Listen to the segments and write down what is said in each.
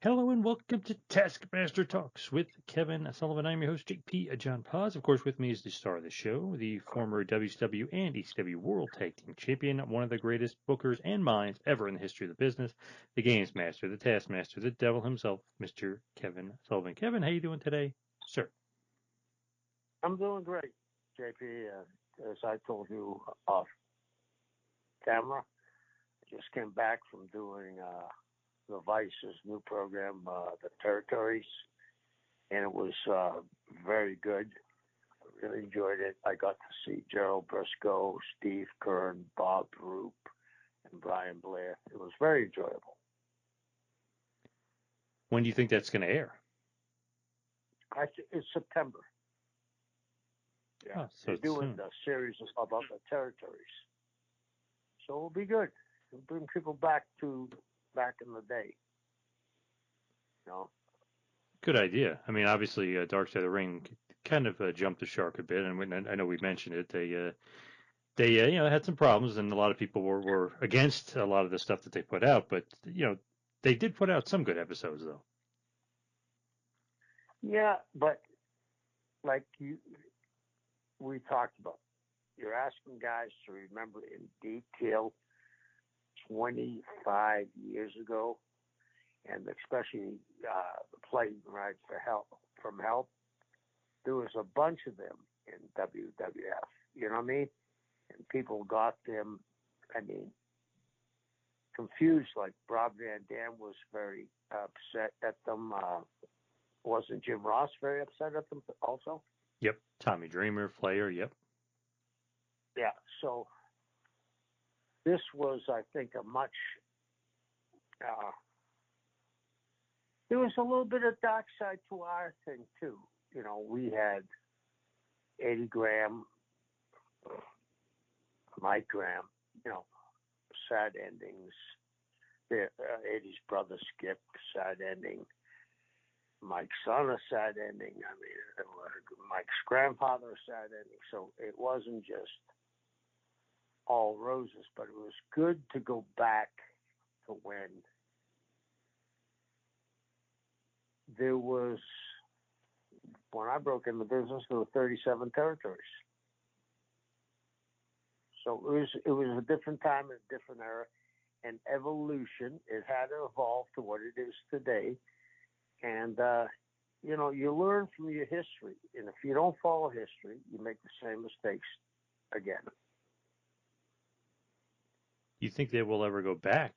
Hello and welcome to Taskmaster Talks with Kevin Sullivan. I'm your host, JP John Paz. Of course, with me is the star of the show, the former WCW and ECW World Tag Team Champion, one of the greatest bookers and minds ever in the history of the business, the Games Master, the Taskmaster, the Devil himself, Mr. Kevin Sullivan. Kevin, how you doing today, sir? I'm doing great, JP. As I told you off camera, I just came back from doing the Vice's new program, The Territories, and it was very good. I really enjoyed it. I got to see Gerald Briscoe, Steve Kern, Bob Roop, and Brian Blair. It was very enjoyable. When do you think that's going to air? It's September. Yeah, Oh, so they're doing soon. the series about the territories, so it'll be good. It'll bring people back in the day. You know. Good idea. I mean, obviously, Dark Side of the Ring kind of jumped the shark a bit, and I know we mentioned it. They had some problems, and a lot of people were against a lot of the stuff that they put out. But they did put out some good episodes, though. Yeah, but like we talked about, you're asking guys to remember in detail 25 years ago, and especially the plane ride from Help. There was a bunch of them in WWF. You know what I mean? And people got them. Confused. Like Rob Van Dam was very upset at them. Wasn't Jim Ross very upset at them also? Yep. Tommy Dreamer, Flair. Yep. Yeah. So this was, I think, a much. There was a little bit of dark side to our thing too. We had Eddie Graham, Mike Graham. Sad endings. Eddie's brother Skip, sad ending. Mike's son, a sad ending. Mike's grandfather, a sad ending. So it wasn't just all roses, but it was good to go back to when I broke in the business, there were 37 territories. So it was a different time, a different era, and evolution. It had to evolve to what it is today. And, you learn from your history. And if you don't follow history, you make the same mistakes again. You think they will ever go back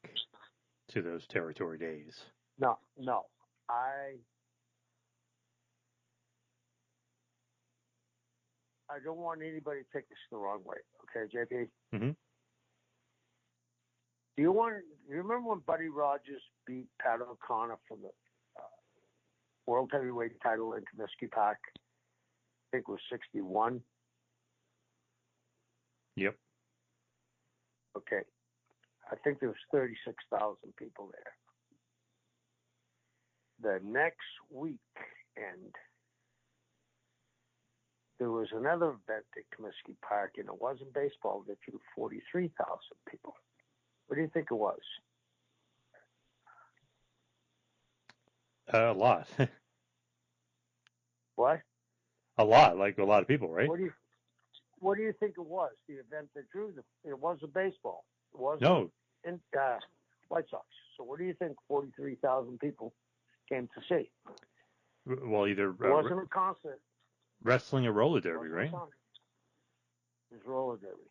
to those territory days? No. I don't want anybody to take this the wrong way. Okay, JP? Mm-hmm. Do you remember when Buddy Rogers beat Pat O'Connor for the World Heavyweight title in Comiskey Park? I think it was 61. Yep. Okay. I think there was 36,000 people there. The next week, and there was another event at Comiskey Park, and it wasn't baseball, that drew 43,000 people. What do you think it was? A lot. What? A lot, like a lot of people, right? What do you think it was? The event that drew them? It wasn't baseball. It wasn't No. White Sox. So what do you think 43,000 people came to see? Well, either it wasn't a concert. Wrestling or roller derby, right? It was roller derby.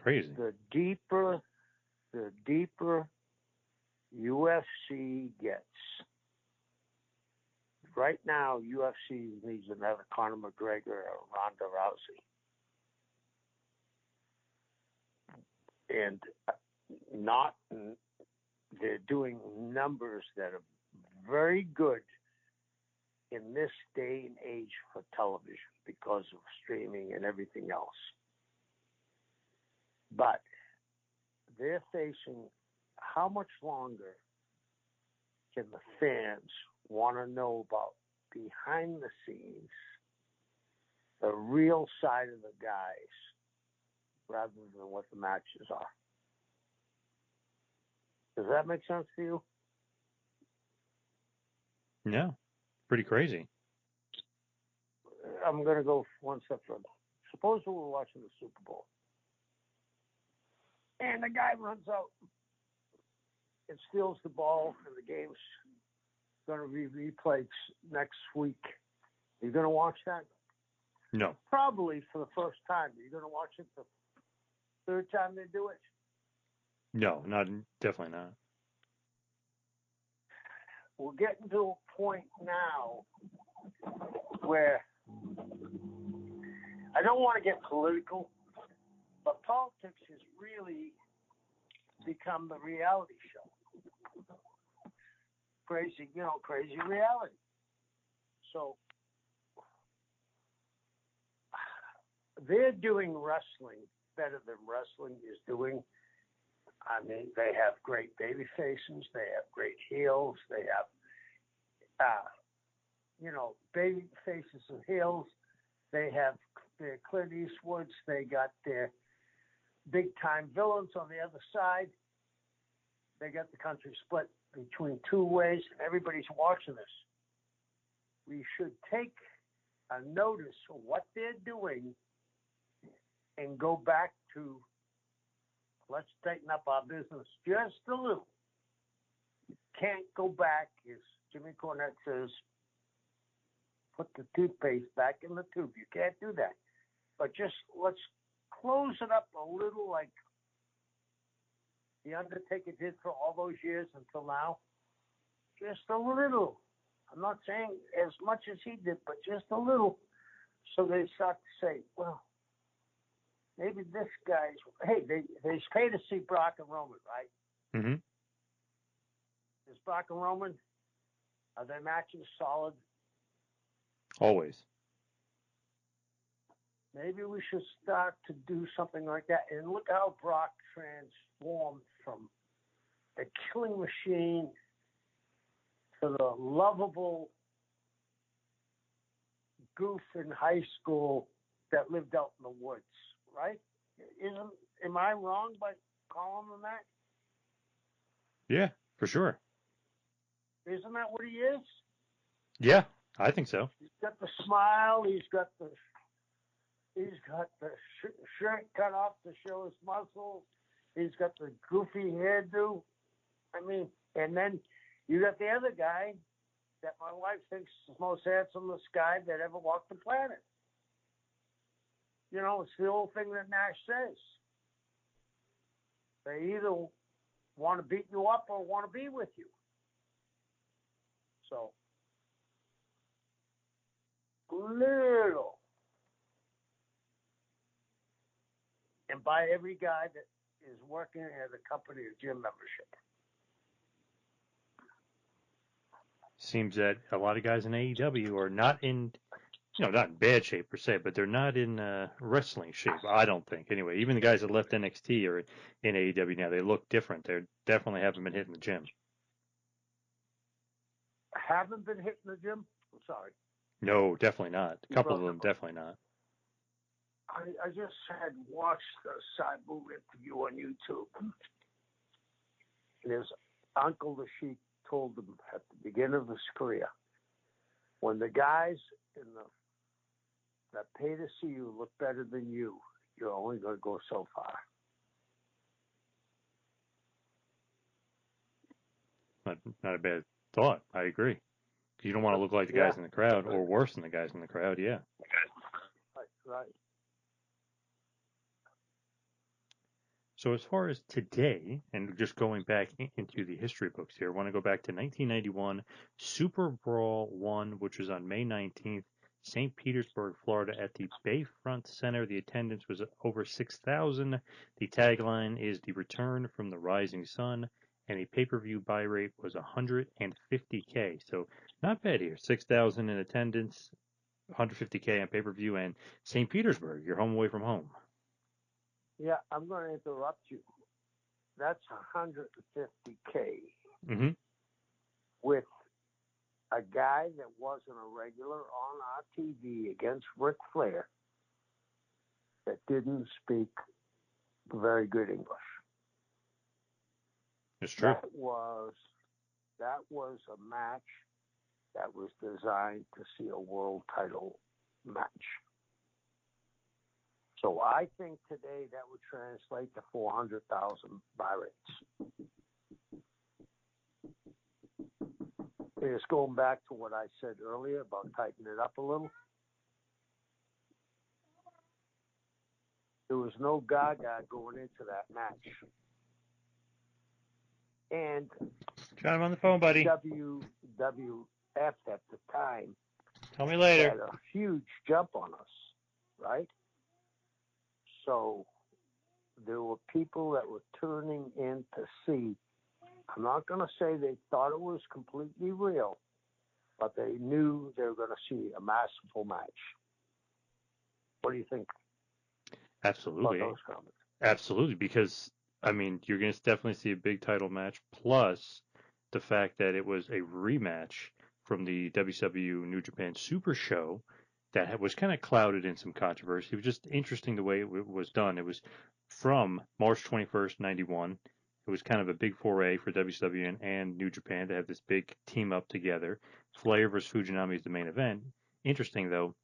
Crazy. The deeper UFC gets. Right now, UFC needs another Conor McGregor or Ronda Rousey. And they're doing numbers that are very good in this day and age for television because of streaming and everything else. But they're facing, how much longer can the fans want to know about behind the scenes, the real side of the guys, rather than what the matches are? Does that make sense to you? Yeah, pretty crazy. I'm going to go one step further. Suppose we were watching the Super Bowl, and the guy runs out and steals the ball, and the game's going to be replayed next week. Are you going to watch that? No. Probably for the first time. Are you going to watch it the third time they do it? No, definitely not. We're getting to a point now where I don't want to get political, but politics has really become the reality show. Crazy reality. So they're doing wrestling better than wrestling is doing. I mean, they have great baby faces. They have great heels. They have, baby faces and heels. They have their Clint Eastwoods. They got their big-time villains on the other side. They got the country split between two ways. Everybody's watching this. We should take a notice of what they're doing and go back to, let's tighten up our business just a little. You can't go back, as Jimmy Cornette says, put the toothpaste back in the tube. You can't do that. But just let's close it up a little like The Undertaker did for all those years until now. Just a little. I'm not saying as much as he did, but just a little. So they start to say, well, maybe this guy's, hey, they pay to see Brock and Roman, right? Mm-hmm. Is Brock and Roman, are their matches solid? Always. Maybe we should start to do something like that. And look how Brock transformed from the killing machine to the lovable goof in high school that lived out in the woods, right? Am I wrong by calling him that? Yeah, for sure. Isn't that what he is? Yeah, I think so. He's got the smile. He's got the shirt cut off to show his muscles. He's got the goofy hairdo. I mean, and then you got the other guy that my wife thinks is the most handsomest guy that ever walked the planet. You know, it's the old thing that Nash says. They either want to beat you up or want to be with you. So, little. And buy every guy that is working at a company or gym membership. Seems that a lot of guys in AEW are not in, not in bad shape per se, but they're not in wrestling shape, I don't think. Anyway, even the guys that left NXT are in AEW now. They look different. They definitely haven't been hitting the gym. Haven't been hitting the gym? I'm sorry. No, definitely not. A couple of them, definitely not. I just had watched the Sabu interview on YouTube. And his uncle, the Sheik, told him at the beginning of his career, when the guys that pay to see you look better than you, you're only going to go so far. Not a bad thought. I agree. You don't want to look like the guys in the crowd or worse than the guys in the crowd, yeah. Right. So as far as today, and just going back into the history books here, I want to go back to 1991, Superbrawl 1, which was on May 19th, St. Petersburg, Florida, at the Bayfront Center. The attendance was over 6,000. The tagline is "The Return from the Rising Sun," and the pay-per-view buy rate was 150K. So not bad here. 6,000 in attendance, 150K on pay-per-view, and St. Petersburg, you're home away from home. Yeah, I'm going to interrupt you. That's 150K with a guy that wasn't a regular on our TV against Ric Flair that didn't speak very good English. It's true. That was a match that was designed to see a world title match. So I think today that would translate to 400,000 buy rates. It's going back to what I said earlier about tightening it up a little. There was no gaga going into that match. And John, I'm on the phone, buddy. WWF at the time Tell me later. had a huge jump on us, right? So there were people that were tuning in to see. I'm not going to say they thought it was completely real, but they knew they were going to see a masterful match. What do you think Absolutely. about those comments? Absolutely, because, I mean, you're going to definitely see a big title match, plus the fact that it was a rematch from the WCW New Japan Super Show that was kind of clouded in some controversy. It was just interesting the way it was done. It was from March 21st, 91. It was kind of a big foray for WCW and New Japan to have this big team up together. Flair versus Fujinami is the main event. Interesting, though,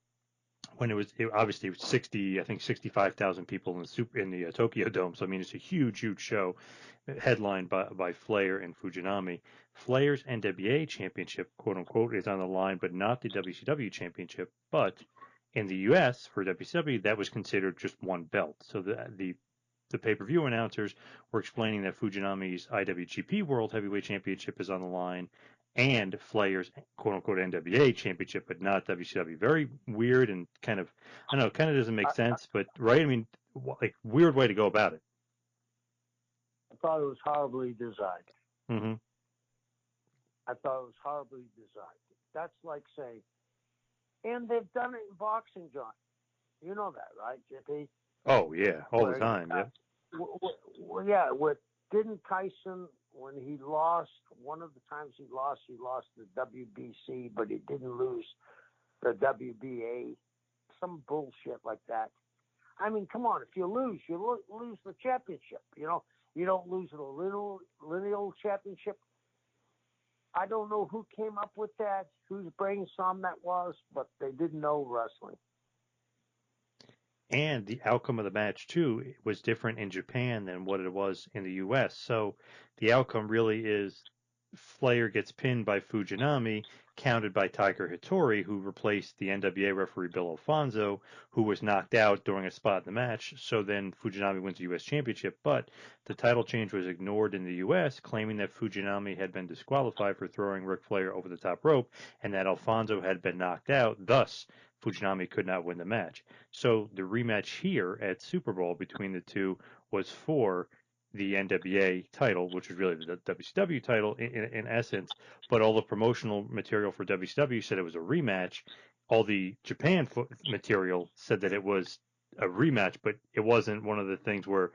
when obviously it was 65,000 people in the Tokyo Dome. So I mean, it's a huge show, headlined by Flair and Fujinami. Flair's NWA Championship, quote unquote, is on the line, but not the WCW Championship. But in the U.S. for WCW, that was considered just one belt. So the pay-per-view announcers were explaining that Fujinami's IWGP World Heavyweight Championship is on the line, and Flair's quote-unquote NWA Championship, but not WCW. Very weird and kind of, I don't know, kind of doesn't make sense, but right? I mean, like, weird way to go about it. I thought it was horribly designed. Mm-hmm. I thought it was horribly designed. That's like saying, and they've done it in boxing, John. You know that, right, JP? Oh, yeah, all the time, yeah. Didn't Tyson, when he lost, one of the times he lost the WBC, but he didn't lose the WBA, some bullshit like that. I mean, come on, if you lose, lose the championship, you know? You don't lose the lineal championship. I don't know who came up with that, whose brainstorm that was, but they didn't know wrestling. And the outcome of the match, too, was different in Japan than what it was in the U.S. So the outcome really is Flair gets pinned by Fujinami, counted by Tiger Hattori, who replaced the NWA referee Bill Alfonso, who was knocked out during a spot in the match. So then Fujinami wins the U.S. Championship. But the title change was ignored in the U.S., claiming that Fujinami had been disqualified for throwing Ric Flair over the top rope and that Alfonso had been knocked out. Thus, Fujinami could not win the match. So the rematch here at Superbrawl between the two was for the NWA title, which was really the WCW title in essence, but all the promotional material for WCW said it was a rematch. All the Japan material said that it was a rematch, but it wasn't one of the things where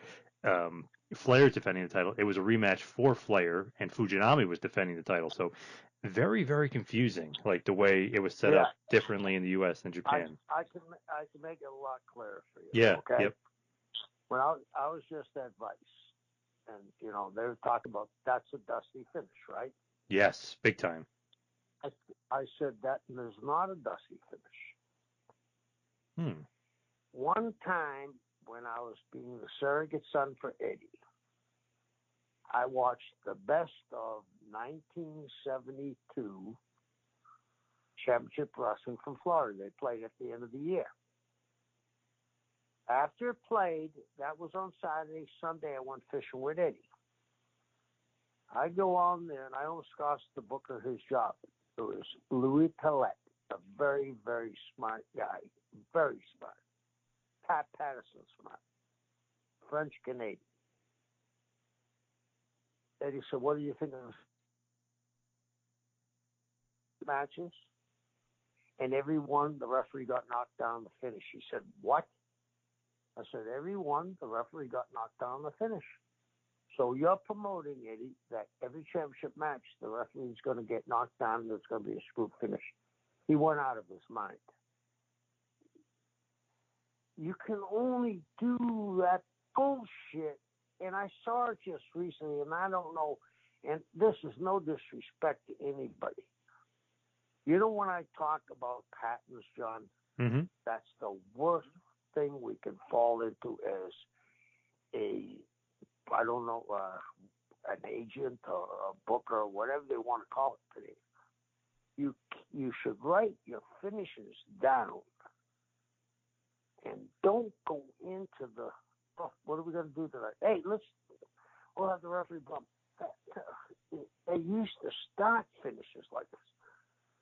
Flair's defending the title. It was a rematch for Flair, and Fujinami was defending the title. So very, very confusing, like the way it was set up differently in the U.S. than Japan. I can make it a lot clearer for you. Yeah. Okay. Yep. When I was just at Vice, and they were talking about that's a dusty finish, right? Yes, big time. I said that is not a dusty finish. One time when I was being the surrogate son for Eddie, I watched the best of 1972 Championship Wrestling from Florida. They played at the end of the year. After it played, that was on Saturday. Sunday, I went fishing with Eddie. I go on there, and I almost cost the booker his job. It was Louis Pellette, a very, very smart guy. Very smart. Pat Patterson smart. French-Canadian. Eddie said, what do you think of the matches? And every one, the referee got knocked down the finish. He said, what? I said, every one, the referee got knocked down the finish. So you're promoting, Eddie, that every championship match, the referee's going to get knocked down and it's going to be a screw finish. He went out of his mind. You can only do that bullshit and I saw it just recently, and I don't know, and this is no disrespect to anybody. You know, when I talk about patents, John, Mm-hmm. that's the worst thing we can fall into as I don't know, an agent or a booker or whatever they want to call it today. You should write your finishes down and don't go into the, what are we going to do tonight? Hey, we'll have the referee bump. They used to start finishes like this.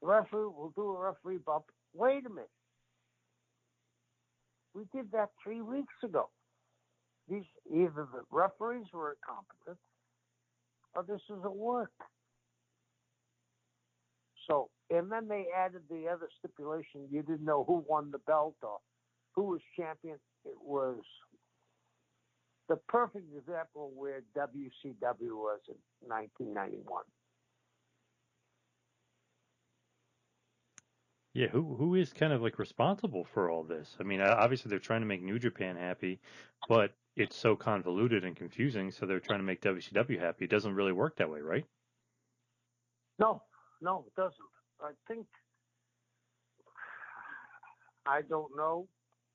The referee will do a referee bump. Wait a minute. We did that 3 weeks ago. Either the referees were incompetent or this is a work. So, and then they added the other stipulation. You didn't know who won the belt or who was champion. It was the perfect example where WCW was in 1991. Yeah, who is kind of like responsible for all this? I mean, obviously they're trying to make New Japan happy, but it's so convoluted and confusing, so they're trying to make WCW happy. It doesn't really work that way, right? No, it doesn't. I think, I don't know,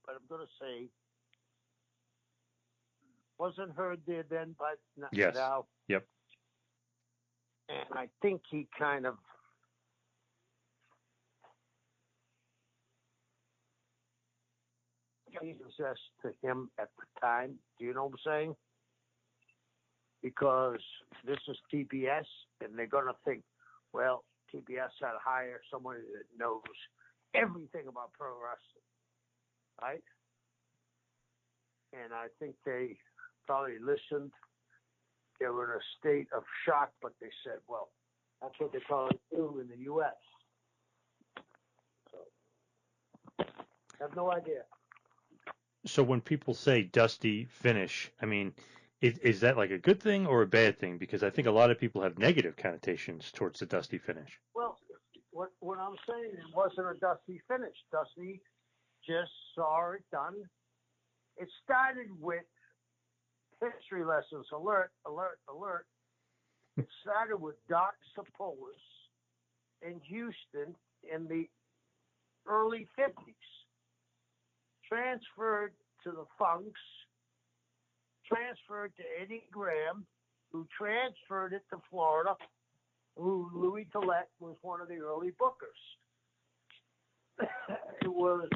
but I'm going to say, wasn't heard there then, but Yes. now. Yep. And I think he kind of, possessed to him at the time. Do you know what I'm saying? Because this is TBS, and they're going to think, well, TBS had to hire somebody that knows everything about pro wrestling, right? And I think they probably listened. They were in a state of shock, but they said, well, that's what they probably do in the U.S. So, I have no idea. So when people say dusty finish, I mean, is that like a good thing or a bad thing? Because I think a lot of people have negative connotations towards the dusty finish. Well, what I'm saying, it wasn't a dusty finish. Dusty just saw it done. It started with history lessons. Alert, alert, alert. It started with Doc Sapolis in Houston in the early 50s. Transferred to the Funks, transferred to Eddie Graham, who transferred it to Florida, who Louis Tillett was one of the early bookers. It was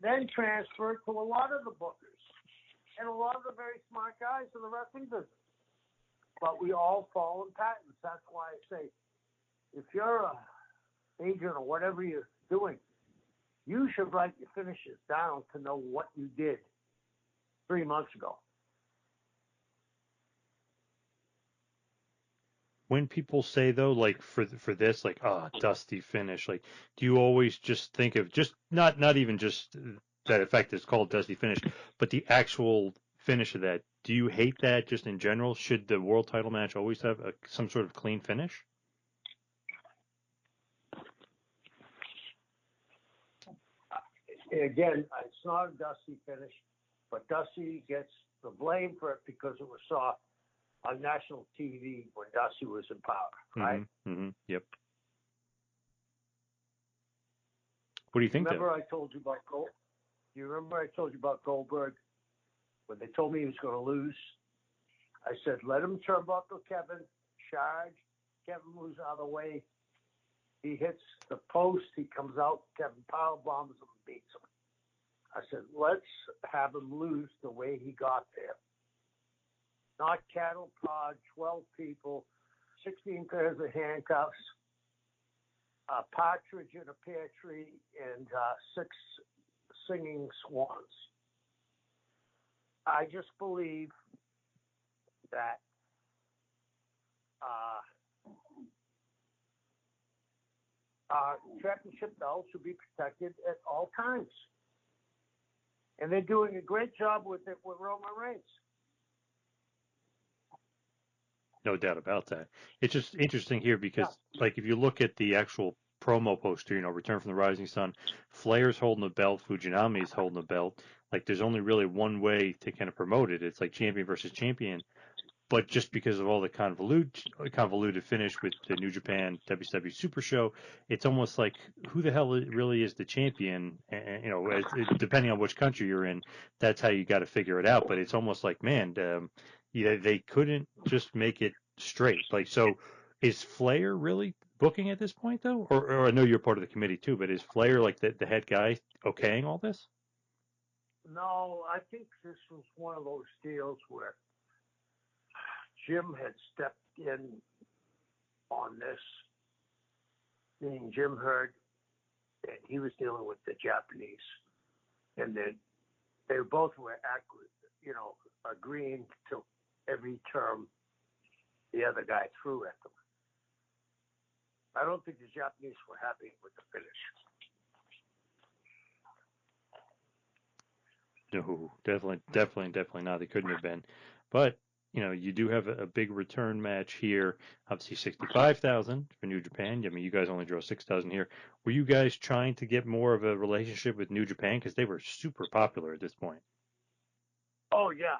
then transferred to a lot of the bookers and a lot of the very smart guys in the wrestling business. But we all fall in patents. That's why I say, if you're an agent or whatever you're doing, you should write your finishes down to know what you did 3 months ago. When people say though, like for this, like dusty finish, like do you always just think of just not even just that effect is called dusty finish, but the actual finish of that? Do you hate that just in general? Should the world title match always have some sort of clean finish? Again, it's not a Dusty finish, but Dusty gets the blame for it because it was saw on national TV when Dusty was in power, right? Mm-hmm. Yep. What do you think? Remember I told you about Goldberg? You remember I told you about Goldberg when they told me he was going to lose? I said, let him turnbuckle Kevin, charge. Kevin moves out of the way. He hits the post. He comes out. Kevin power bombs him and beats him. I said, let's have him lose the way he got there. Not cattle prod, 12 people, 16 pairs of handcuffs, a partridge in a pear tree, and 6 singing swans. I just believe that our championship belt should be protected at all times. And they're doing a great job with it with Roman Reigns. No doubt about that. It's just interesting here because, like, if you look at the actual promo poster, Return from the Rising Sun, Flair's holding the belt, Fujinami's holding the belt. like there's only really one way to kind of promote it. It's like champion versus champion. But just because of all the convoluted finish with the New Japan WCW Super Show, it's almost like who the hell really is the champion? And depending on which country you're in, that's how you got to figure it out. But it's almost like, man, they couldn't just make it straight. Like, so is Flair really booking at this point, though? Or I know you're part of the committee too, but is Flair like the head guy okaying all this? No, I think this was one of those deals where Jim had stepped in on this, meaning Jim heard that he was dealing with the Japanese, and that they both were agreeing to every term the other guy threw at them. I don't think the Japanese were happy with the finish. No, definitely not. They couldn't have been. But, you do have a big return match here. Obviously, 65,000 for New Japan. I mean, you guys only draw 6,000 here. Were you guys trying to get more of a relationship with New Japan? Because they were super popular at this point. Oh, yeah.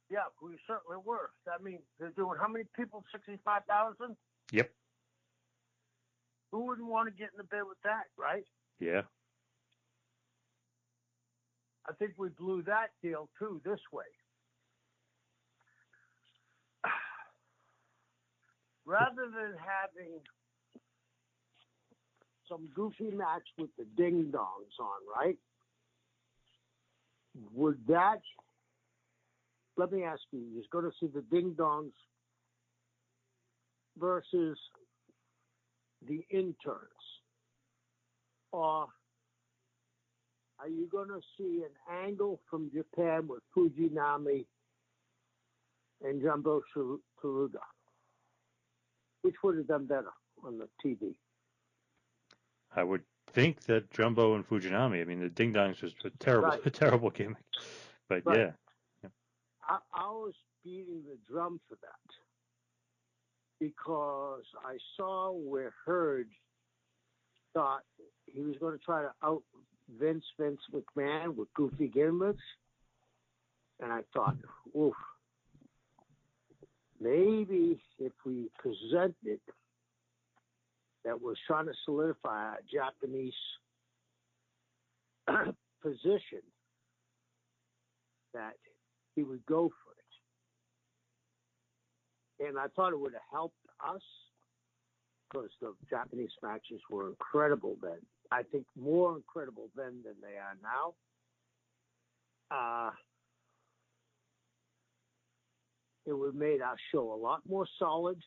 Yeah, we certainly were. I mean, they're doing how many people? 65,000? Yep. Who wouldn't want to get in the bed with that, right? Yeah. I think we blew that deal, too, this way. Rather than having some goofy match with the ding-dongs on, right? Let me ask you, you're going to see the ding-dongs versus the interns? Or are you going to see an angle from Japan with Fujinami and Jumbo Tsuruga? Which would have done better on the TV? I would think that Jumbo and Fujinami, I mean, the Ding Dongs was a terrible gimmick. But right. Yeah. I was beating the drum for that because I saw where Hurd thought he was going to try to out Vince McMahon with goofy gimmicks. And I thought, oof, maybe if we presented that was trying to solidify a Japanese position, that he would go for it. And I thought it would have helped us because the Japanese matches were incredible then. I think more incredible then than they are now. It would have made our show a lot more solid,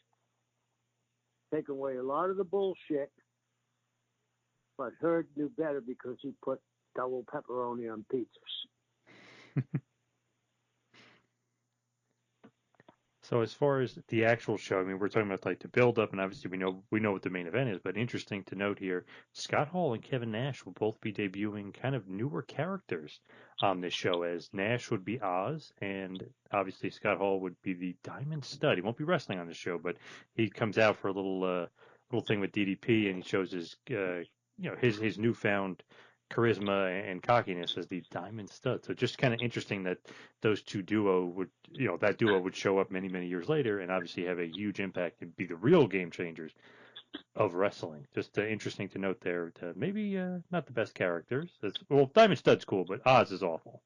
take away a lot of the bullshit, but Hurd knew better because he put double pepperoni on pizzas. So as far as the actual show, I mean, we're talking about like the build up, and obviously we know what the main event is. But interesting to note here, Scott Hall and Kevin Nash will both be debuting kind of newer characters on this show. As Nash would be Oz, and obviously Scott Hall would be the Diamond Stud. He won't be wrestling on the show, but he comes out for a little thing with DDP, and he shows his his newfound charisma and cockiness as the Diamond Stud. So just kind of interesting that those two that duo would show up many, many years later and obviously have a huge impact and be the real game changers of wrestling. Just interesting to note there. Maybe not the best characters. Well, Diamond Stud's cool, but Oz is awful.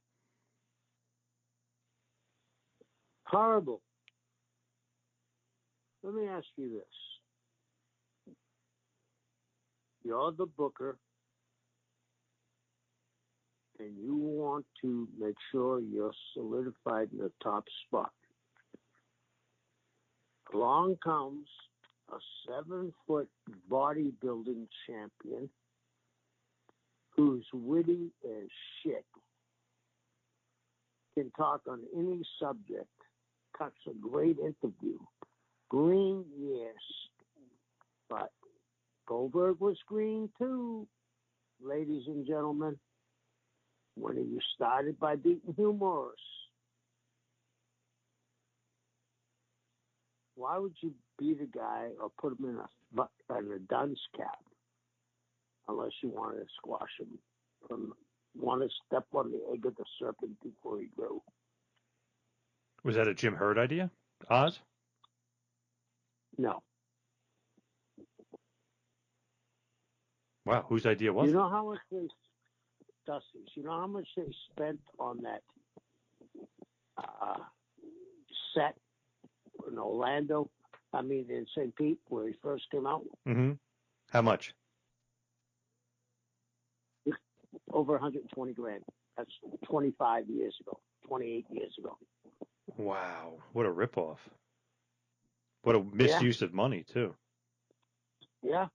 Horrible. Let me ask you this. You're the booker, and you want to make sure you're solidified in the top spot. Along comes a 7-foot bodybuilding champion who's witty as shit, can talk on any subject, cuts a great interview. Green, yes, but Goldberg was green too, ladies and gentlemen. When you started by beating Hugh Morris, why would you beat a guy or put him in a dunce cap unless you wanted to squash him from want to step on the egg of the serpent before he grew. Was that a Jim Herd idea? Oz? No. Wow, whose idea was You it? know how much they, Dusty's, you know how much they spent on that set in Orlando? I mean, in St. Pete, where he first came out? Mm-hmm. How much? Over 120 grand. That's 25 years ago, 28 years ago. Wow, what a ripoff. What a misuse of money, too. Yeah.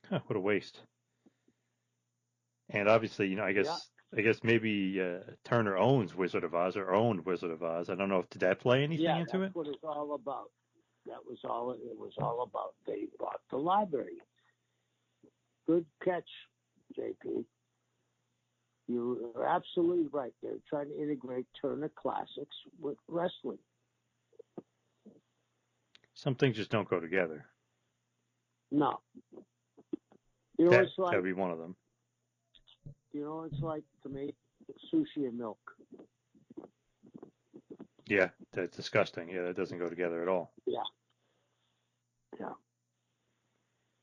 Huh, what a waste. And obviously, I guess maybe Turner owns Wizard of Oz or owned Wizard of Oz. I don't know if did that play anything into it. That's what it's all about. That was all it was all about. They bought the library. Good catch, JP. You're absolutely right. They're trying to integrate Turner Classics with wrestling. Some things just don't go together. No. That'd be one of them. It's like to me, sushi and milk. Yeah, that's disgusting. Yeah, that doesn't go together at all. Yeah. Yeah.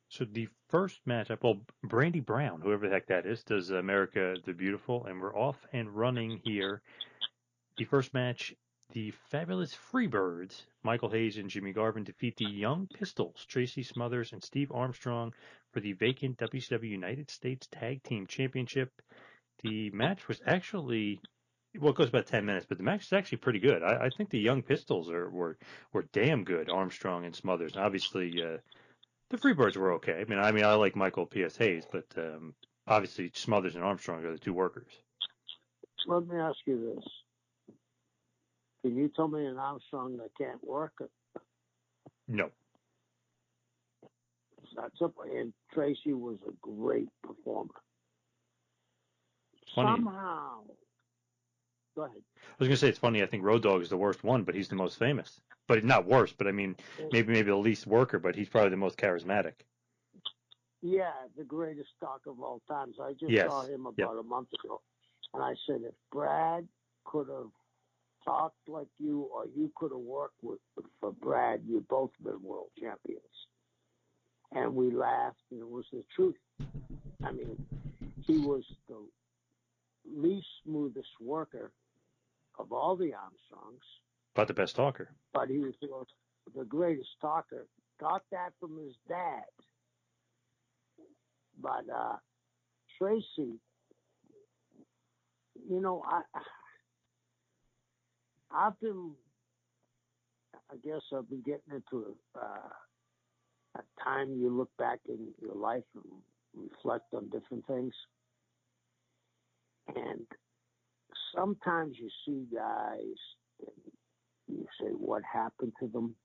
So the first matchup, well, Brandy Brown, whoever the heck that is, does America the Beautiful, and we're off and running here. The first match, the Fabulous Freebirds, Michael Hayes and Jimmy Garvin, defeat the Young Pistols, Tracy Smothers and Steve Armstrong, for the vacant WCW United States Tag Team Championship. The match was actually, well, it goes about 10 minutes, but the match is actually pretty good. I think the Young Pistols were damn good, Armstrong and Smothers. And obviously, the Freebirds were okay. I mean, I like Michael P.S. Hayes, but obviously Smothers and Armstrong are the two workers. Let me ask you this. Can you tell me an Armstrong that can't work? No. That's up. And Tracy was a great performer. Funny. Somehow. Go ahead. I was going to say it's funny. I think Road Dogg is the worst one, but he's the most famous. But not worst, but I mean, maybe the least worker, but he's probably the most charismatic. Yeah, the greatest talker of all time. So I just saw him about a month ago. And I said, if Brad could have talked like you or you could have worked for Brad, you'd both been world champions. And we laughed, and it was the truth. I mean, he was the least smoothest worker of all the Armstrongs. But the best talker. But he was the greatest talker. Got that from his dad. But Tracy, I've been getting into a time you look back in your life and reflect on different things. And sometimes you see guys and you say, what happened to them?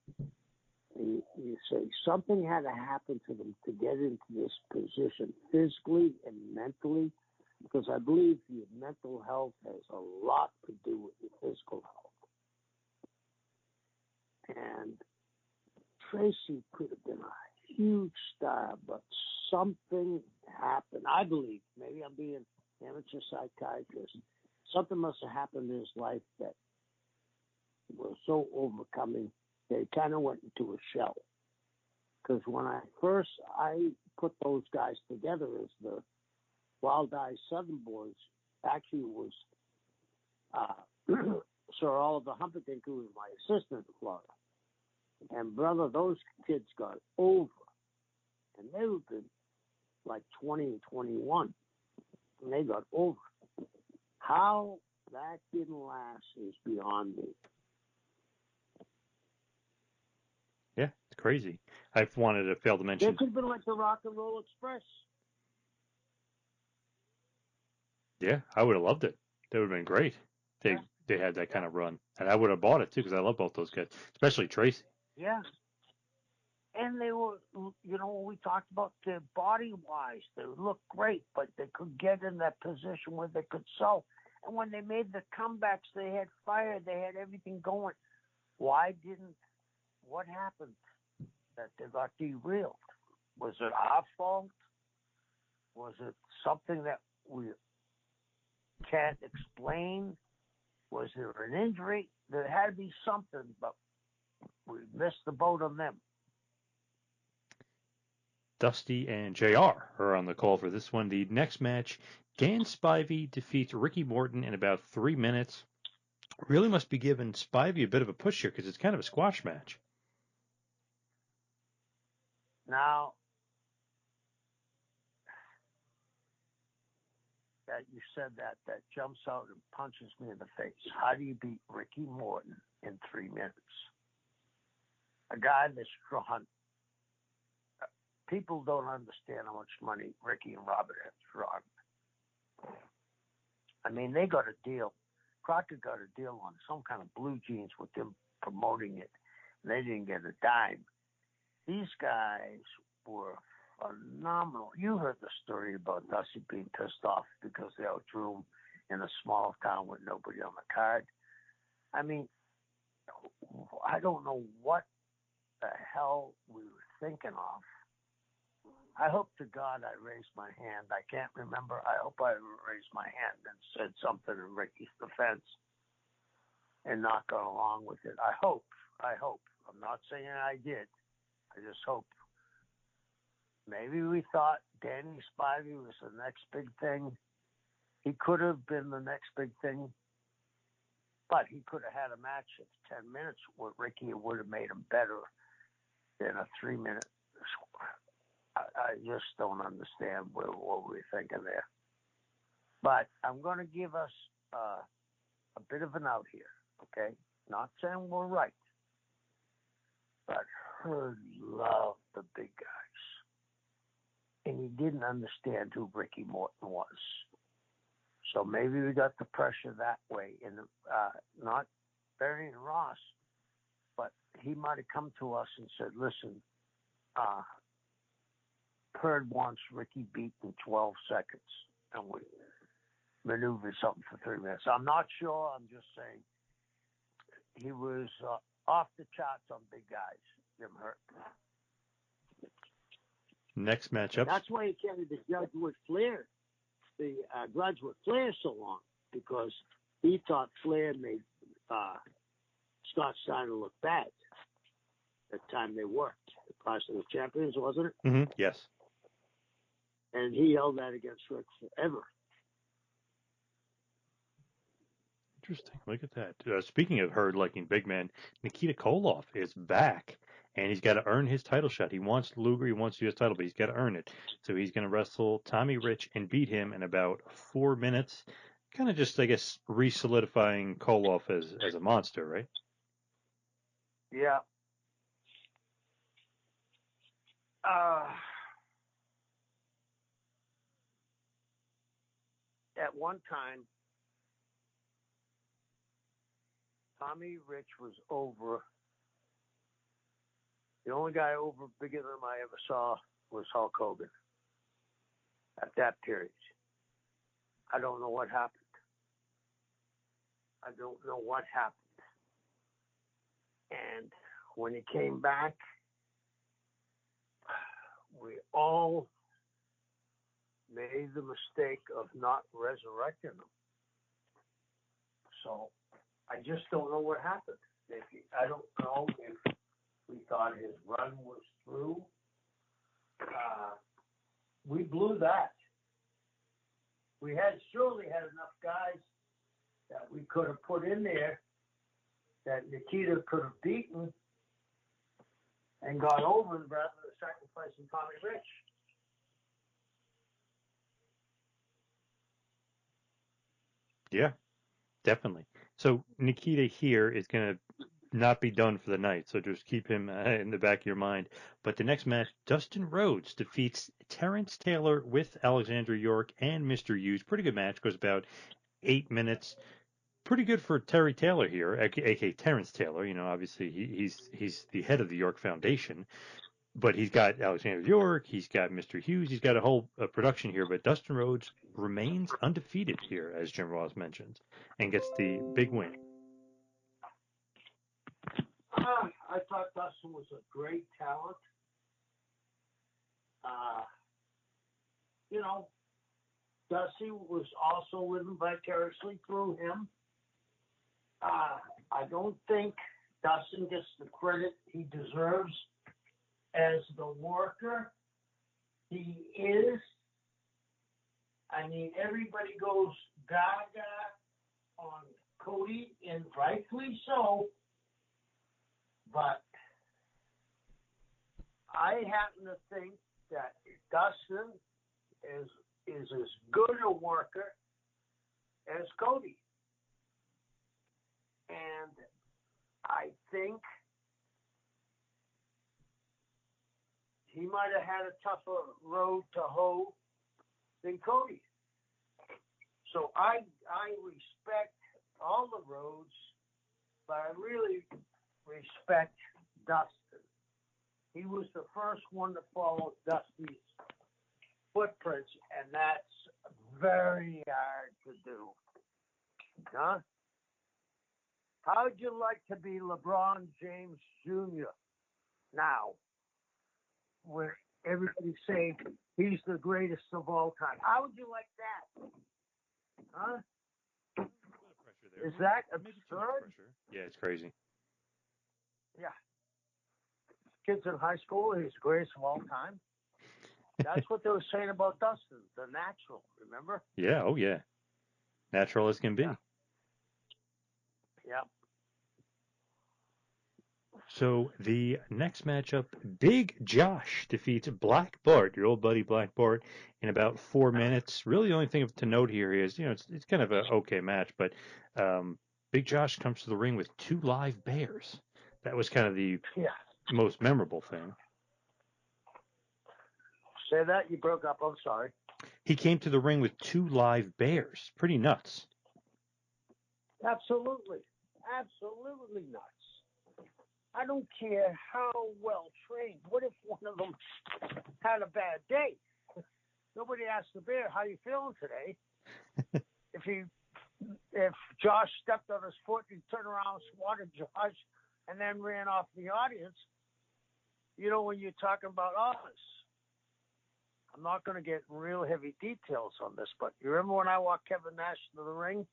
And you say, something had to happen to them to get into this position physically and mentally, because I believe your mental health has a lot to do with your physical health. And Tracy could have been a huge star, but something happened. I believe, maybe I'm being an amateur psychiatrist, something must have happened in his life that was so overcoming that he kind of went into a shell. Because when I put those guys together as the Wild Eye Southern Boys, actually was Sir Oliver Humperdinck, who was my assistant in Florida. And brother, those kids got over. And they would be like 20 and 21. And they got over. How that didn't last is beyond me. Yeah, it's crazy. I've wanted to fail to mention. It could have been like the Rock and Roll Express. Yeah, I would have loved it. That would have been great. They had that kind of run. And I would have bought it, too, because I love both those guys, especially Tracy. Yeah. And they were, we talked about their body-wise. They looked great, but they could get in that position where they could sell. And when they made the comebacks, they had fire. They had everything going. What happened that they got derailed? Was it our fault? Was it something that we can't explain? Was there an injury? There had to be something, but we missed the boat on them. Dusty and JR are on the call for this one. The next match, Dan Spivey defeats Ricky Morton in about 3 minutes. Really must be giving Spivey a bit of a push here because it's kind of a squash match. Now, that you said that jumps out and punches me in the face. How do you beat Ricky Morton in 3 minutes? A guy that's drawn. People don't understand how much money Ricky and Robert have drawn. I mean, they got a deal. Crockett got a deal on some kind of blue jeans with them promoting it. And they didn't get a dime. These guys were phenomenal. You heard the story about Dusty being pissed off because they outdrew him in a small town with nobody on the card. I mean, I don't know what the hell we were thinking of. I hope to God I raised my hand. I can't remember. I hope I raised my hand and said something in Ricky's defense and not gone along with it. I hope. I'm not saying I did. I just hope. Maybe we thought Danny Spivey was the next big thing. He could have been the next big thing, but he could have had a match of 10 minutes with Ricky. It would have made him better than a 3-minute. I just don't understand what we're thinking there. But I'm going to give us a bit of an out here, okay? Not saying we're right, but Herd loved the big guys. And he didn't understand who Ricky Morton was. So maybe we got the pressure that way. And not burying Ross, but he might have come to us and said, listen, Herd wants Ricky beat in 12 seconds. And we maneuvered something for 3 minutes. I'm not sure. I'm just saying he was off the charts on big guys. Jim Herd. Next matchup. That's why he carried the grudge with Flair, so long, because he thought Flair made Scott Steiner look bad the time they worked. The Clash of the Champions, wasn't it? Mm-hmm. Yes. And he held that against Rick forever. Interesting. Look at that. Speaking of Herd liking big men, Nikita Koloff is back, and he's got to earn his title shot. He wants Luger, he wants the U.S. title, but he's got to earn it. So he's going to wrestle Tommy Rich and beat him in about 4 minutes. Kind of just, I guess, re-solidifying Koloff as a monster, right? Yeah. At one time, Tommy Rich was over. The only guy over bigger than him I ever saw was Hulk Hogan at that period. I don't know what happened. And when he came back, we all made the mistake of not resurrecting him. So I just don't know what happened. I don't know if we thought his run was through. We blew that. We surely had enough guys that we could have put in there that Nikita could have beaten and got over rather than sacrificing Tommy Rich. Yeah, definitely. So Nikita here is going to not be done for the night, so just keep him in the back of your mind. But the next match, Dustin Rhodes defeats Terrence Taylor with Alexander York and Mr. Hughes. Pretty good match, goes about 8 minutes. Pretty good for Terry Taylor here, aka Terrence Taylor. You know, obviously he's the head of the York Foundation. But he's got Alexander York, he's got Mr. Hughes, he's got a whole production here. But Dustin Rhodes remains undefeated here, as Jim Ross mentioned, and gets the big win. I thought Dustin was a great talent. You know, Dusty was also living vicariously through him. I don't think Dustin gets the credit he deserves as the worker he is. I mean, everybody goes gaga on Cody, and rightfully so. But I happen to think that Dustin is as good a worker as Cody. And I think he might have had a tougher road to hoe than Cody. So I respect all the roads, but I really respect Dustin. He was the first one to follow Dusty's footprints, and that's very hard to do. Huh? How'd you like to be LeBron James Jr. now, where everybody's saying he's the greatest of all time? How would you like that? Huh? Is that absurd? Yeah, it's crazy. Yeah. Kids in high school, he's the greatest of all time. That's what they were saying about Dustin, the natural, remember? Yeah, oh yeah. Natural as can be. Yeah. Yeah. So the next matchup, Big Josh defeats Black Bart, your old buddy Black Bart, in about 4 minutes. Really, the only thing to note here is, it's kind of an okay match, but Big Josh comes to the ring with 2 live bears. That was kind of the most memorable thing. Say that, you broke up. I'm sorry. He came to the ring with 2 live bears. Pretty nuts. Absolutely. Absolutely nuts. I don't care how well trained. What if one of them had a bad day? Nobody asked the bear, how you feeling today? If Josh stepped on his foot and turned around, swatted Josh, and then ran off the audience, when you're talking about us, I'm not going to get real heavy details on this, but you remember when I walked Kevin Nash into the ring?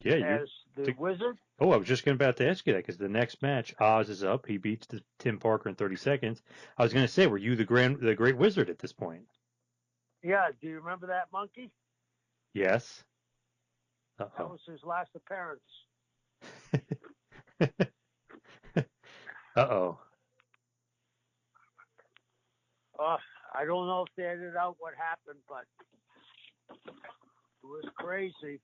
Yeah, as the Wizard? Oh, I was just about to ask you that, because the next match, Oz is up. He beats Tim Parker in 30 seconds. I was going to say, were you the Great Wizard at this point? Yeah, do you remember that monkey? Yes. Uh-oh. That was his last appearance. Uh-oh. I don't know if they edited out what happened, but it was crazy.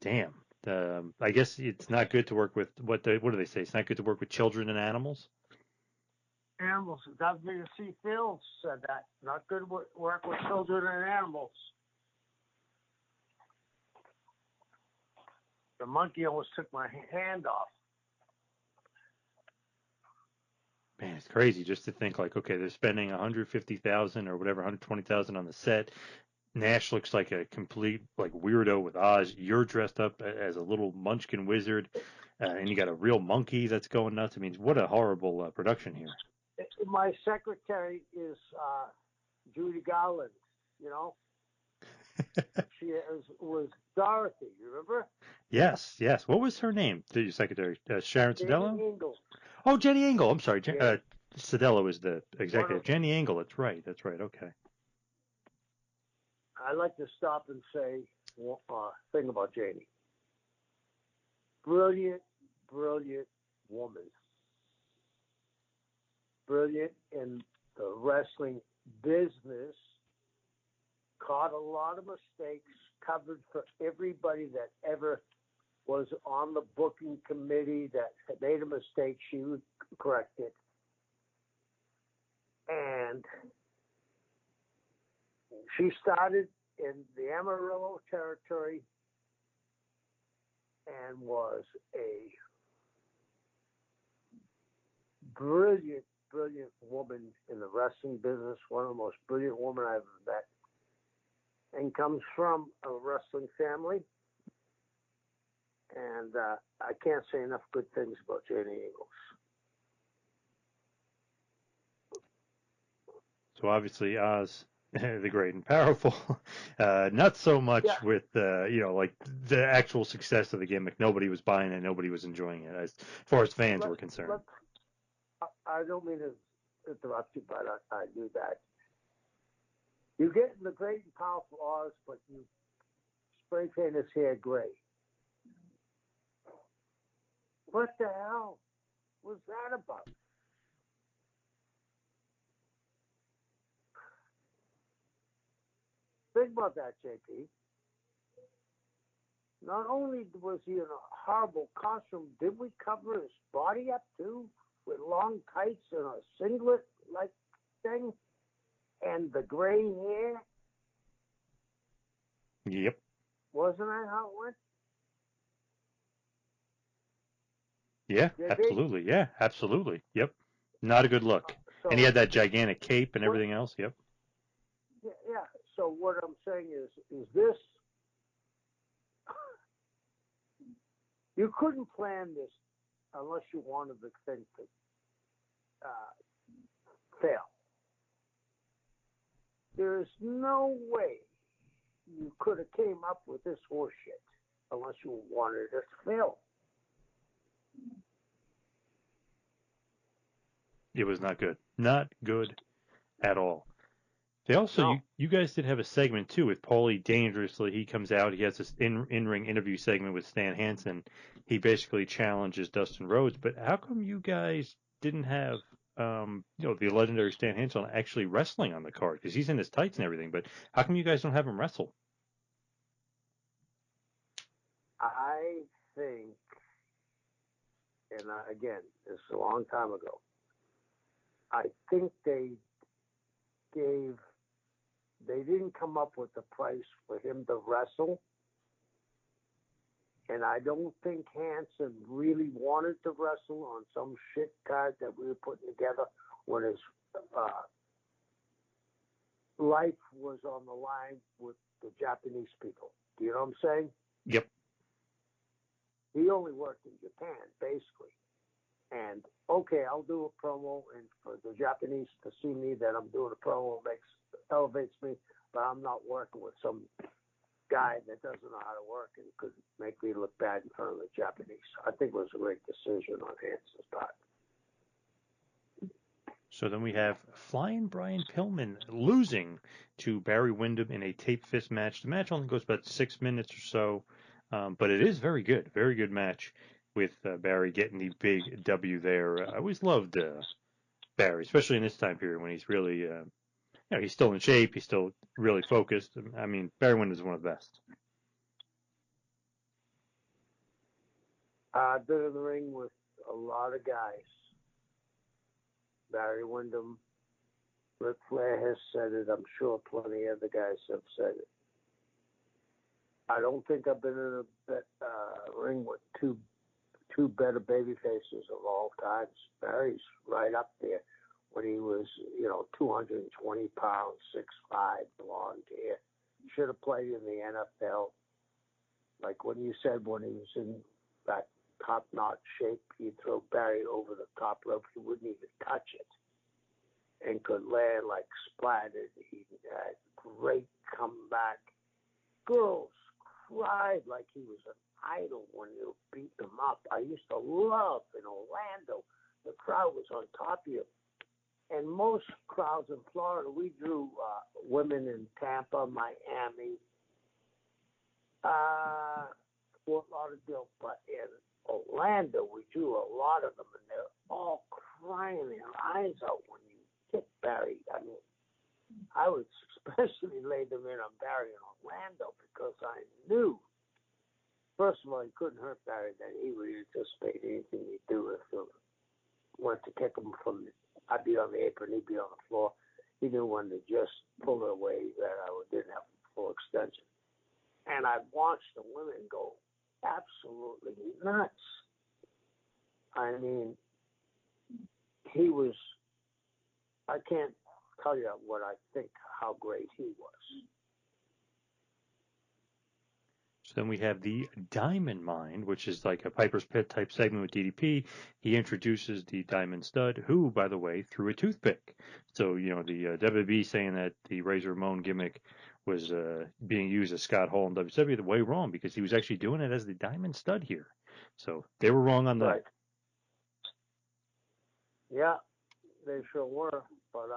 Damn. I guess it's not good to work with, what do they say? It's not good to work with children and animals? Animals. WC Fields said that. Not good to work with children and animals. The monkey almost took my hand off. Man, it's crazy just to think like, okay, they're spending $150,000 or whatever, $120,000 on the set. Nash looks like a complete weirdo with Oz. You're dressed up as a little munchkin wizard, and you got a real monkey that's going nuts. I mean, what a horrible production here. My secretary is Judy Garland. She was Dorothy. You remember? Yes. What was her name? Your secretary, Sharon Sadello? Jenny Engel. Oh, Jenny Engel. I'm sorry. Sadello is the executive. Jenny Engel. That's right. Okay. I like to stop and say a thing about Janie. Brilliant woman. Brilliant in the wrestling business. Caught a lot of mistakes. Covered for everybody that ever was on the booking committee that had made a mistake. She would correct it. And she started in the Amarillo territory and was a brilliant woman in the wrestling business, one of the most brilliant women I've ever met, and comes from a wrestling family. And I can't say enough good things about Jenny Ingles. So obviously Oz, the great and powerful, not so much Yeah. with like the actual success of the gimmick. Nobody was buying it. Nobody was enjoying it as far as fans were concerned. I don't mean to interrupt you, but I do that. You get the great and powerful Oz, but you spray paint his hair gray. What the hell was that about? Think about that, JP. Not only was he in a horrible costume, did we cover his body up too with long tights and a singlet like thing and the gray hair? Yep. Wasn't that how it went? Yeah, JP? absolutely. Yeah, absolutely. Yep. Not a good look. So, And he had that gigantic cape and everything else. Yep. yeah. So what I'm saying is this. You couldn't plan this unless you wanted the thing to fail. There's no way you could have came up with this horseshit unless you wanted it to fail. It was not good. Not good at all. They also, No. you guys did have a segment too with Paulie Dangerously. He comes out. He has this in-ring interview segment with Stan Hansen. He basically challenges Dustin Rhodes. But how come you guys didn't have, the legendary Stan Hansen actually wrestling on the card? Because he's in his tights and everything. But how come you guys don't have him wrestle? I think, and again, this is a long time ago, I think they didn't come up with the price for him to wrestle. And I don't think Hansen really wanted to wrestle on some shit card that we were putting together when his life was on the line with the Japanese people. Do you know what I'm saying? Yep. He only worked in Japan, basically. And, okay, I'll do a promo, and for the Japanese to see me that I'm doing a promo elevates me, but I'm not working with some guy that doesn't know how to work and could make me look bad in front of the Japanese. I think it was a great decision on Hansen's part. So then we have Flying Brian Pillman losing to Barry Windham in a tape fist match. The match only goes about 6 minutes or so, but it is very good. Very good match with Barry getting the big W there. I always loved Barry, especially in this time period when he's really, he's still in shape. He's still really focused. I mean, Barry Windham is one of the best. I've been in the ring with a lot of guys. Barry Windham, Ric Flair has said it. I'm sure plenty of the guys have said it. I don't think I've been in a ring with two better baby faces of all times. Barry's right up there when he was, 220 pounds, 6'5", blonde hair. Should have played in the NFL. Like when you said when he was in that top-notch shape, you'd throw Barry over the top rope. He wouldn't even touch it and could land like splattered. He had great comeback. Girls cried like he was an idol when you beat them up. I used to love in Orlando. The crowd was on top of you. And most crowds in Florida, we drew women in Tampa, Miami, Fort Lauderdale, but in Orlando, we drew a lot of them, and they're all crying their eyes out when you hit Barry. I mean, I would especially lay them in on Barry in Orlando because I knew, first of all, he couldn't hurt Barry, that he would anticipate anything he'd do if he went to kick him from I'd be on the apron, he'd be on the floor. He knew when to just pull it away that I didn't have full extension. And I watched the women go absolutely nuts. I mean, I can't tell you what I think, how great he was. So then we have the Diamond Mine, which is like a Piper's Pit type segment with DDP. He introduces the Diamond Stud, who, by the way, threw a toothpick. So, the WWE saying that the Razor Ramon gimmick was being used as Scott Hall in WCW, the way wrong, because he was actually doing it as the Diamond Stud here. So they were wrong on that. Right. Yeah, they sure were. But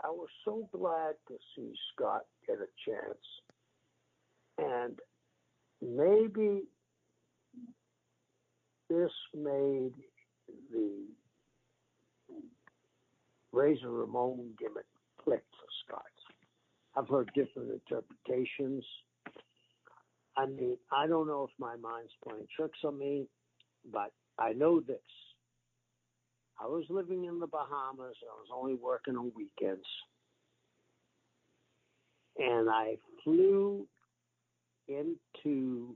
I was so glad to see Scott get a chance. And maybe this made the Razor Ramon gimmick click for Scott. I've heard different interpretations. I mean, I don't know if my mind's playing tricks on me, but I know this. I was living in the Bahamas. I was only working on weekends. And I flew into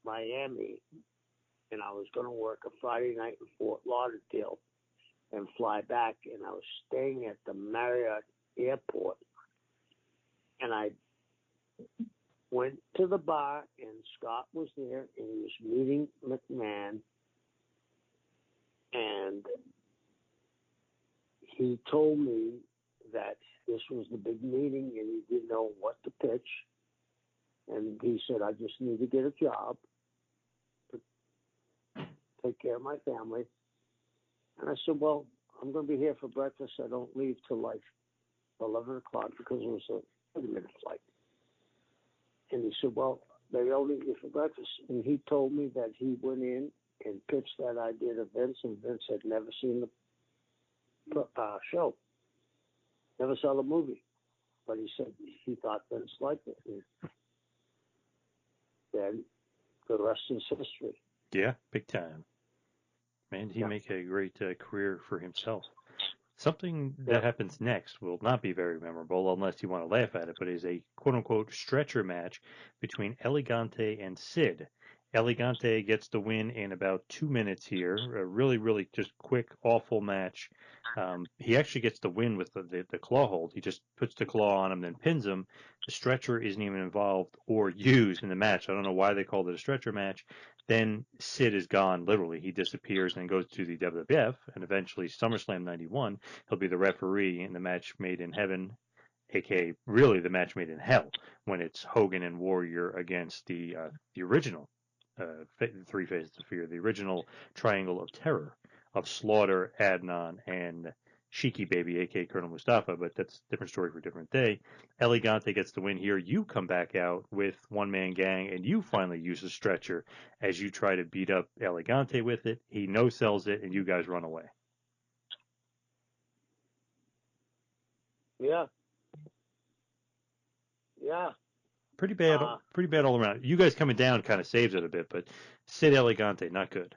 Miami, and I was going to work a Friday night in Fort Lauderdale and fly back. And I was staying at the Marriott Airport. And I went to the bar, and Scott was there, and he was meeting McMahon. And he told me that this was the big meeting, and he didn't know what to pitch. And he said, I just need to get a job to take care of my family. And I said, well, I'm going to be here for breakfast. I don't leave till like 11 o'clock because it was a 30-minute flight. And he said, well, they only eat for breakfast. And he told me that he went in and pitched that idea to Vince, and Vince had never seen the show, never saw the movie. But he said he thought Vince liked it. And then the rest is history. Yeah, big time. Man, did he make a great career for himself. Something that happens next will not be very memorable unless you want to laugh at it, but is a quote-unquote stretcher match between Elegante and Sid. Elegante gets the win in about 2 minutes here. A really, really just quick, awful match. He actually gets the win with the claw hold. He just puts the claw on him, then pins him. The stretcher isn't even involved or used in the match. I don't know why they called it a stretcher match. Then Sid is gone, literally. He disappears and goes to the WWF, and eventually SummerSlam 91, he'll be the referee in the match made in heaven, aka really the match made in hell, when it's Hogan and Warrior against the original Three Faces of Fear, the original Triangle of Terror of Slaughter, Adnan, and Sheiky Baby, aka Colonel Mustafa, but that's a different story for a different day. Elegante gets the win here. You come back out with one-man gang, and you finally use a stretcher as you try to beat up Elegante with it. He no-sells it, and you guys run away. Yeah. Pretty bad all around. You guys coming down kind of saves it a bit, but Sid Elegante, not good.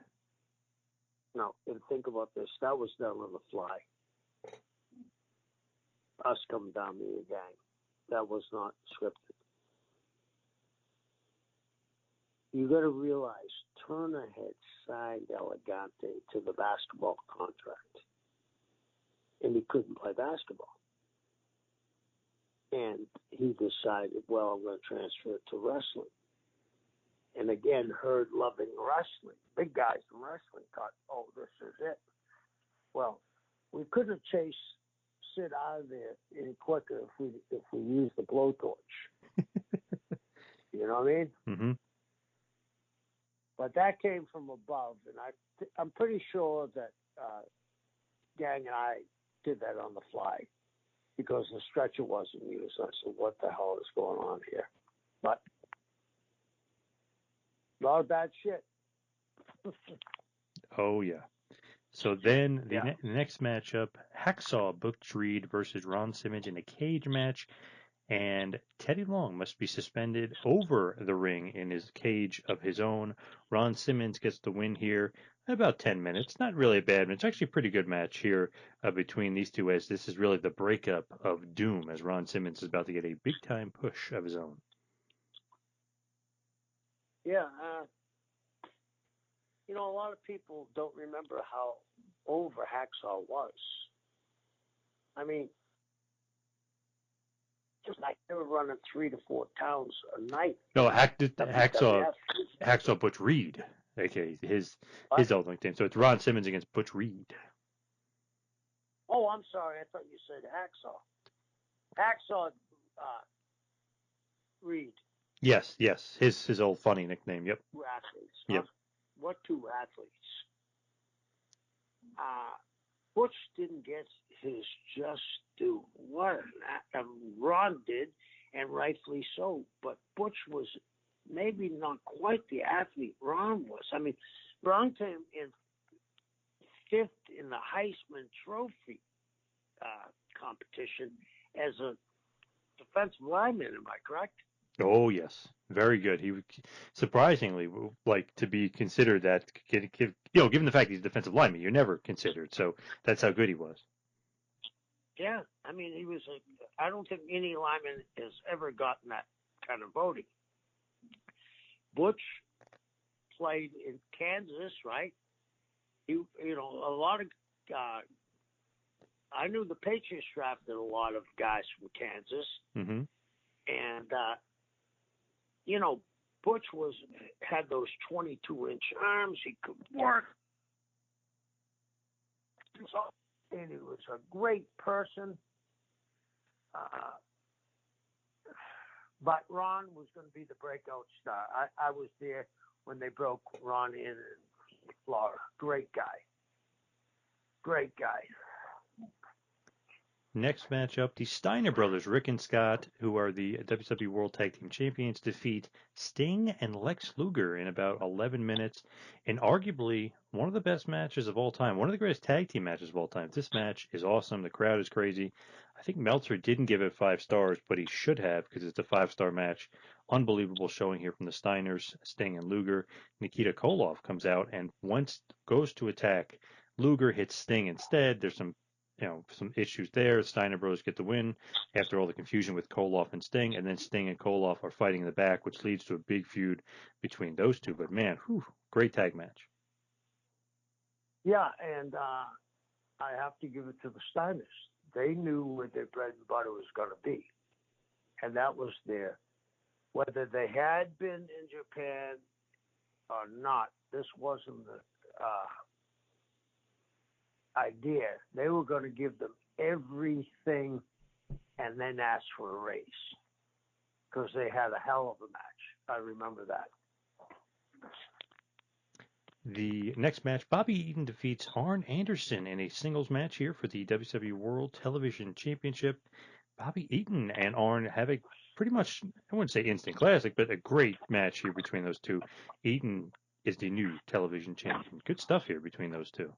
No, and think about this. That was done on the fly. Us coming down the gang. That was not scripted. You got to realize Turner had signed Elegante to the basketball contract, and he couldn't play basketball. And he decided, well, I'm going to transfer it to wrestling. And again, Herd loving wrestling. Big guys in wrestling thought, oh, this is it. Well, we couldn't have chased Sid out of there any quicker if we used the blowtorch. You know what I mean? Mm-hmm. But that came from above, and I'm pretty sure that Gang and I did that on the fly because the stretcher wasn't used. I said, what the hell is going on here? But a lot of bad shit. Oh, yeah. So then the next matchup, Hacksaw booked Reed versus Ron Simmons in a cage match, and Teddy Long must be suspended over the ring in his cage of his own. Ron Simmons gets the win here in about 10 minutes. Not really a bad match. It's actually a pretty good match here between these two, as this is really the breakup of Doom, as Ron Simmons is about to get a big-time push of his own. Yeah, you know, a lot of people don't remember how over Hacksaw was. I mean, just like They were running 3 to 4 towns a night. No, Hacksaw Butch Reed, aka his old nickname. So it's Ron Simmons against Butch Reed. Oh, I'm sorry. I thought you said Hacksaw. Hacksaw Reed. Yes. His old funny nickname. Yep. Two athletes. Yep. What two athletes? Butch didn't get his just due. Ron did, and rightfully so. But Butch was maybe not quite the athlete Ron was. I mean, Ron came in 5th in the Heisman Trophy competition as a defensive lineman. Am I correct? Oh yes, very good. He surprisingly like to be considered that. Given the fact he's a defensive lineman, you're never considered. So that's how good he was. Yeah, I mean, he was. I don't think any lineman has ever gotten that kind of voting. Butch played in Kansas, right? A lot of. I knew the Patriots drafted a lot of guys from Kansas, Mm-hmm. and Butch had those 22-inch arms. He could work, and he was a great person. But Ron was going to be the breakout star. I was there when they broke Ron in Florida. Great guy. Next matchup, the Steiner brothers, Rick and Scott, who are the WWE World Tag Team Champions, defeat Sting and Lex Luger in about 11 minutes, and arguably one of the best matches of all time, one of the greatest tag team matches of all time. This match is awesome. The crowd is crazy. I think Meltzer didn't give it 5 stars, but he should have because it's a 5-star match. Unbelievable showing here from the Steiners, Sting and Luger. Nikita Koloff comes out and once goes to attack, Luger hits Sting instead. There's some issues there. Steiner Bros get the win after all the confusion with Koloff and Sting, and then Sting and Koloff are fighting in the back, which leads to a big feud between those two. But man, great tag match. Yeah, and I have to give it to the Steiners. They knew where their bread and butter was going to be, and that was whether they had been in Japan or not. This wasn't the idea. They were going to give them everything and then ask for a raise because they had a hell of a match. I remember that. The next match, Bobby Eaton defeats Arn Anderson in a singles match here for the WWE World Television Championship. Bobby Eaton and Arn have a pretty much, I wouldn't say instant classic, but a great match here between those two. Eaton is the new television champion. Good stuff here between those two.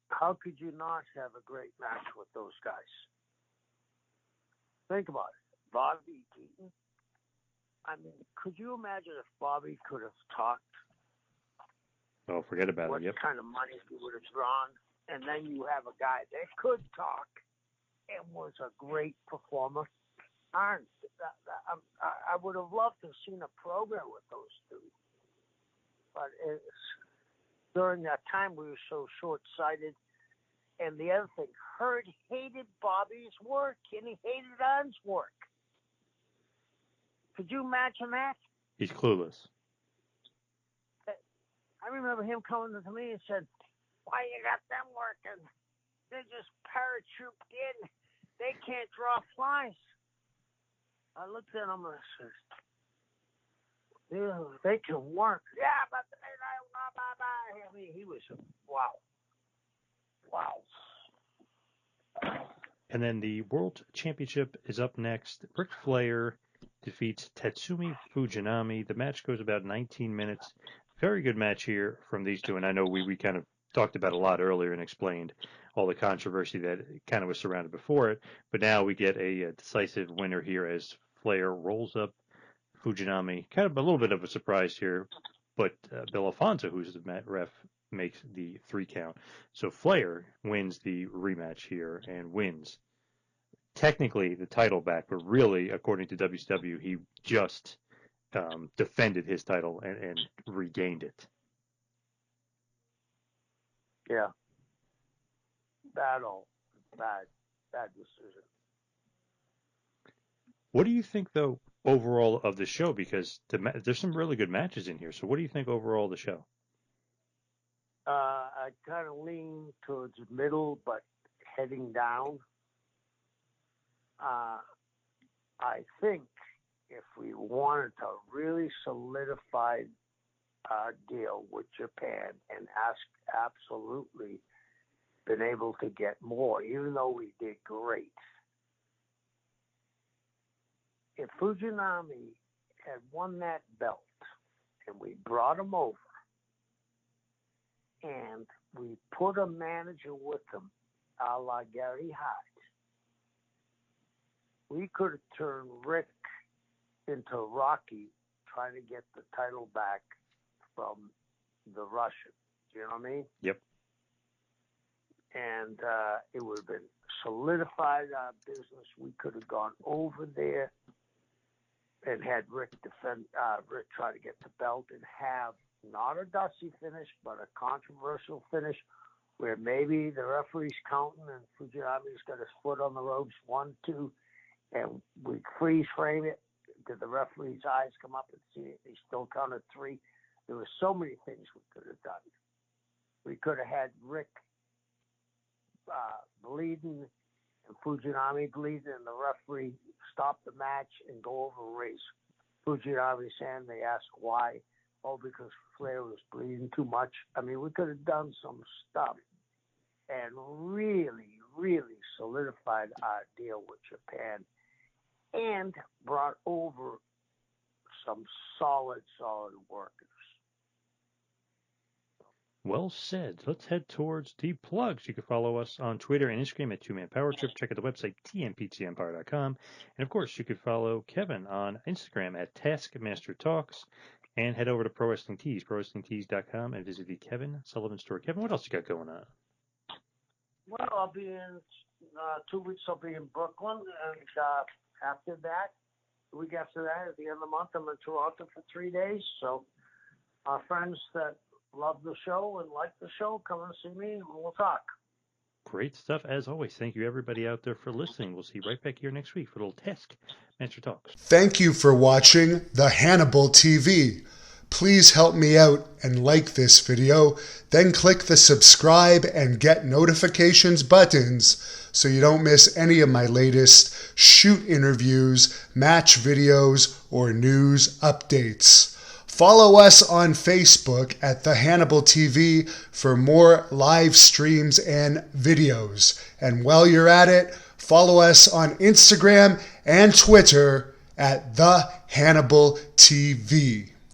How could you not have a great match with those guys? Think about it. Bobby Eaton. I mean, could you imagine if Bobby could have talked? Oh, forget about it. Yep. What kind of money he would have drawn? And then you have a guy that could talk and was a great performer. I would have loved to have seen a program with those two. But during that time, we were so short-sighted. And the other thing, Hurt hated Bobby's work, and he hated Arn's work. Could you imagine that? He's clueless. I remember him coming to me and said, "Why you got them working? They're just paratrooped in. They can't draw flies." I looked at him and I said, "Yeah, they can work." Yeah, but they don't. I mean, he was wow. And then the World Championship is up next. Ric Flair defeats Tatsumi Fujinami. The match goes about 19 minutes. Very good match here from these two, and I know we kind of talked about a lot earlier and explained all the controversy that kind of was surrounded before it, but now we get a decisive winner here as Flair rolls up Fujinami. Kind of a little bit of a surprise here, but Bill Alfonso, who's the ref, makes the 3 count. So Flair wins the rematch here and wins technically the title back, but really, according to WCW, he just defended his title and regained it. Yeah. Bad decision. What do you think, though, overall of the show? Because there's some really good matches in here. So what do you think overall of the show? I kind of lean towards middle, but heading down. I think if we wanted to really solidify our deal with Japan and absolutely been able to get more, even though we did great. If Fujinami had won that belt and we brought him over and we put a manager with him, a la Gary Hart, we could have turned Rick into Rocky trying to get the title back from the Russian. Do you know what I mean? Yep. And it would have been solidified our business. We could have gone over there and had Rick try to get the belt and have not a dusty finish, but a controversial finish where maybe the referee's counting and Fujinami's got his foot on the ropes, 1, 2, and we freeze frame it. Did the referee's eyes come up and see it? He still counted 3. There were so many things we could have done. We could have had Rick bleeding and Fujinami bleeding, and the referee stop the match and go over and raise Fujinami's hand. They ask why. Oh, because Flair was bleeding too much. I mean, we could have done some stuff and really, really solidified our deal with Japan and brought over some solid workers. Well said. Let's head towards the plugs. You can follow us on Twitter and Instagram at 2Man Power Trip. Check out the website, tmptempire.com. And, of course, you could follow Kevin on Instagram at Taskmaster Talks. And head over to Pro Wrestling Tees, ProWrestlingTees.com, and visit the Kevin Sullivan store. Kevin, what else you got going on? Well, I'll be in 2 weeks. I'll be in Brooklyn, and after that, the week after that, at the end of the month, I'm in Toronto for 3 days. So our friends that love the show and like the show, come and see me, and we'll talk. Great stuff, as always. Thank you, everybody out there, for listening. We'll see you right back here next week for a little Taskmaster Talks. Thank you for watching the Hannibal TV. Please help me out and like this video, then click the subscribe and get notifications buttons so you don't miss any of my latest shoot interviews, match videos, or news updates. Follow us on Facebook at The Hannibal TV for more live streams and videos. And while you're at it, follow us on Instagram and Twitter at The Hannibal TV.